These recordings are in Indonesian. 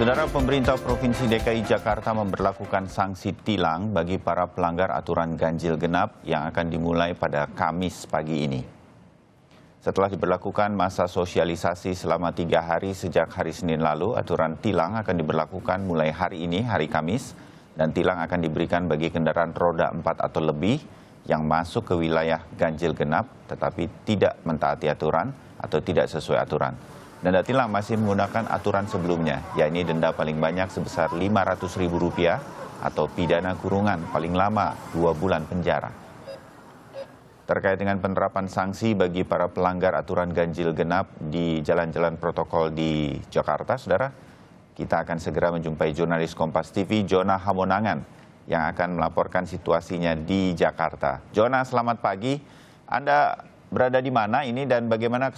Saudara, pemerintah Provinsi DKI Jakarta memberlakukan sanksi tilang bagi para pelanggar aturan ganjil genap yang akan dimulai pada Kamis pagi ini. Setelah diberlakukan masa sosialisasi selama 3 hari sejak hari Senin lalu, aturan tilang akan diberlakukan mulai hari ini, hari Kamis, dan tilang akan diberikan bagi kendaraan roda 4 atau lebih yang masuk ke wilayah ganjil genap tetapi tidak mentaati aturan atau tidak sesuai aturan. Denda tilang masih menggunakan aturan sebelumnya, yakni denda paling banyak sebesar Rp500.000 atau pidana kurungan paling lama 2 bulan penjara. Terkait dengan penerapan sanksi bagi para pelanggar aturan ganjil genap di jalan-jalan protokol di Jakarta, saudara, kita akan segera menjumpai jurnalis Kompas TV, Jona Hamonangan, yang akan melaporkan situasinya di Jakarta. Jona, selamat pagi. Anda berada di mana ini dan bagaimana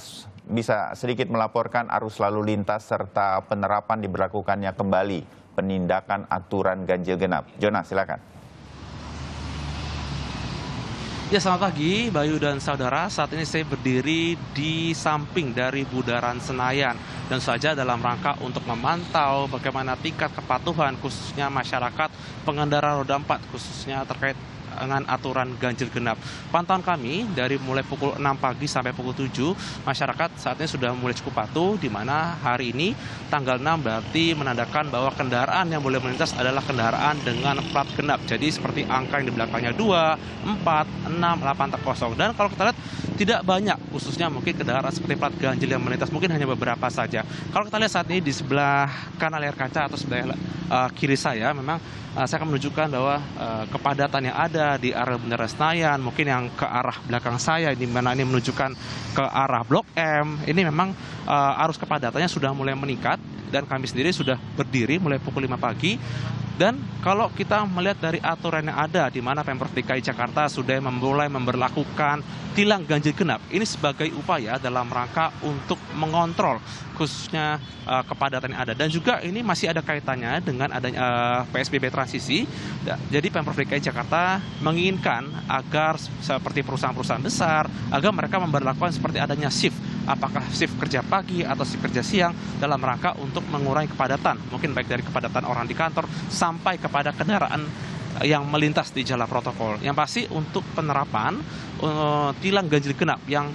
bisa sedikit melaporkan arus lalu lintas serta penerapan diberlakukannya kembali penindakan aturan ganjil genap? Jona, silakan. Ya, selamat pagi Bayu dan saudara. Saat ini saya berdiri di samping dari Bundaran Senayan dan saja dalam rangka untuk memantau bagaimana tingkat kepatuhan khususnya masyarakat pengendara roda 4 khususnya terkait dengan aturan ganjil genap. Pantauan kami dari mulai pukul 6 pagi sampai pukul 7, masyarakat saat ini sudah mulai cukup patuh, di mana hari ini tanggal 6 berarti menandakan bahwa kendaraan yang boleh melintas adalah kendaraan dengan plat genap. Jadi seperti angka yang di belakangnya 2, 4, 6, 8 terkosong. Dan kalau kita lihat tidak banyak, khususnya mungkin kendaraan seperti plat ganjil yang melintas, mungkin hanya beberapa saja. Kalau kita lihat saat ini di sebelah kanan layar kaca atau sebelah kiri saya, memang saya akan menunjukkan bahwa kepadatan yang ada di area Bundaran Senayan, mungkin yang ke arah belakang saya, di mana ini menunjukkan ke arah Blok M, ini memang arus kepadatannya sudah mulai meningkat dan kami sendiri sudah berdiri mulai pukul 5 pagi. Dan kalau kita melihat dari aturan yang ada, di mana Pemprov DKI Jakarta sudah mulai memberlakukan tilang ganjil genap, ini sebagai upaya dalam rangka untuk mengontrol khususnya kepadatan yang ada. Dan juga ini masih ada kaitannya dengan adanya PSBB transisi. Jadi Pemprov DKI Jakarta menginginkan agar seperti perusahaan-perusahaan besar, agar mereka memberlakukan seperti adanya shift, apakah shift kerja pagi atau shift kerja siang, dalam rangka untuk mengurangi kepadatan, mungkin baik dari kepadatan orang di kantor sampai kepada kendaraan yang melintas di jalan protokol. Yang pasti untuk penerapan tilang ganjil genap yang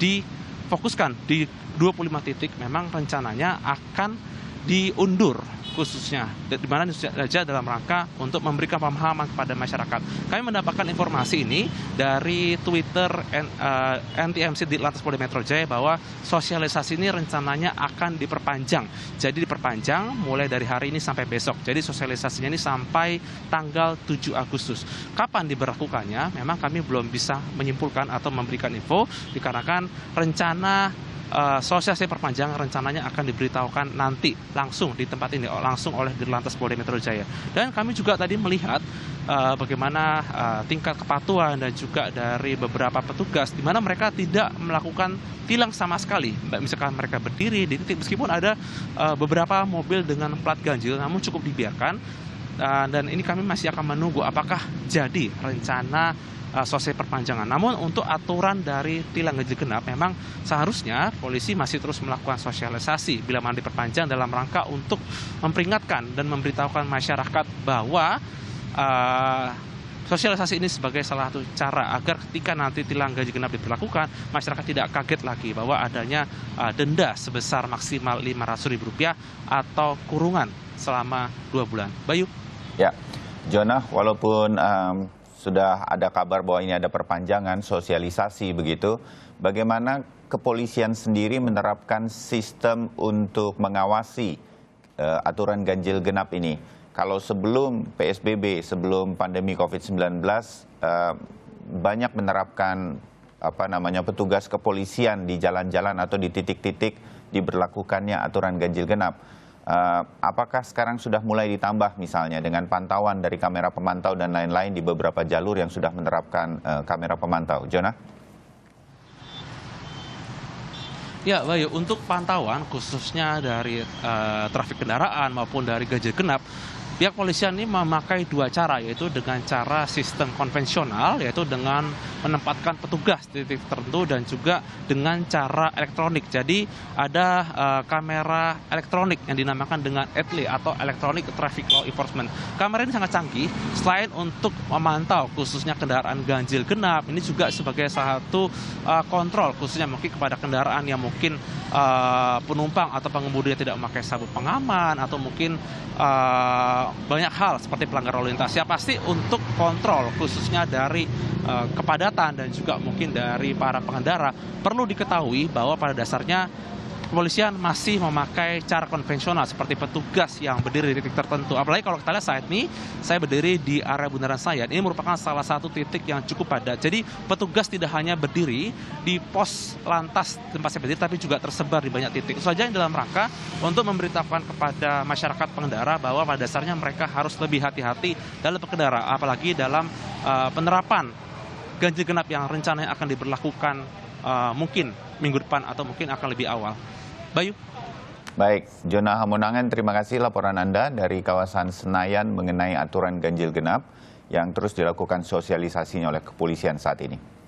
difokuskan di 25 titik memang rencananya akan diundur khususnya, di mana saja dalam rangka untuk memberikan pemahaman kepada masyarakat. Kami mendapatkan informasi ini dari Twitter NTMC di Lantas Polda Metro Jaya bahwa sosialisasi ini rencananya akan diperpanjang. Jadi diperpanjang mulai dari hari ini sampai besok. Jadi sosialisasinya ini sampai tanggal 7 Agustus. Kapan diberlakukannya? Memang kami belum bisa menyimpulkan atau memberikan info dikarenakan rencana sosialisasi perpanjangan rencananya akan diberitahukan nanti langsung di tempat ini, langsung oleh Dirlantas Polda Metro Jaya. Dan kami juga tadi melihat bagaimana tingkat kepatuhan dan juga dari beberapa petugas, di mana mereka tidak melakukan tilang sama sekali. Misalkan mereka berdiri di titik, meskipun ada beberapa mobil dengan plat ganjil, namun cukup dibiarkan. Dan ini kami masih akan menunggu apakah jadi rencana sosialisasi perpanjangan. Namun untuk aturan dari tilang ganjil genap memang seharusnya polisi masih terus melakukan sosialisasi bila mana diperpanjang dalam rangka untuk memperingatkan dan memberitahukan masyarakat bahwa sosialisasi ini sebagai salah satu cara agar ketika nanti tilang ganjil genap diberlakukan, masyarakat tidak kaget lagi bahwa adanya denda sebesar maksimal Rp500.000 atau kurungan selama 2 bulan. Bayu. Ya, Jona, walaupun sudah ada kabar bahwa ini ada perpanjangan sosialisasi begitu, bagaimana kepolisian sendiri menerapkan sistem untuk mengawasi aturan ganjil genap ini? Kalau sebelum PSBB, sebelum pandemi COVID-19, banyak menerapkan petugas kepolisian di jalan-jalan atau di titik-titik diberlakukannya aturan ganjil genap. Apakah sekarang sudah mulai ditambah misalnya dengan pantauan dari kamera pemantau dan lain-lain di beberapa jalur yang sudah menerapkan kamera pemantau? Jona? Ya, Bayu, untuk pantauan khususnya dari trafik kendaraan maupun dari ganjil genap, pihak polisian ini memakai dua cara, yaitu dengan cara sistem konvensional, yaitu dengan menempatkan petugas di titik tertentu, dan juga dengan cara elektronik. Jadi ada kamera elektronik yang dinamakan dengan ETLI atau Electronic Traffic Law Enforcement. Kamera ini sangat canggih, selain untuk memantau khususnya kendaraan ganjil genap, ini juga sebagai salah satu kontrol khususnya mungkin kepada kendaraan yang mungkin penumpang atau pengemudi yang tidak memakai sabuk pengaman, atau mungkin banyak hal seperti pelanggaran lalu lintas. Ya pasti untuk kontrol khususnya dari kepadatan dan juga mungkin dari para pengendara, perlu diketahui bahwa pada dasarnya kepolisian masih memakai cara konvensional seperti petugas yang berdiri di titik tertentu. Apalagi kalau kita lihat saat ini, saya berdiri di area Bundaran Senayan. Ini merupakan salah satu titik yang cukup padat. Jadi petugas tidak hanya berdiri di pos lantas tempat saya berdiri, tapi juga tersebar di banyak titik. Itu saja yang dalam rangka untuk memberitahukan kepada masyarakat pengendara bahwa pada dasarnya mereka harus lebih hati-hati dalam berkendara, apalagi dalam penerapan ganjil genap yang rencananya akan diberlakukan mungkin minggu depan atau mungkin akan lebih awal. Bayu. Baik, Jona Hamonangan, terima kasih laporan Anda dari kawasan Senayan mengenai aturan ganjil genap yang terus dilakukan sosialisasinya oleh kepolisian saat ini.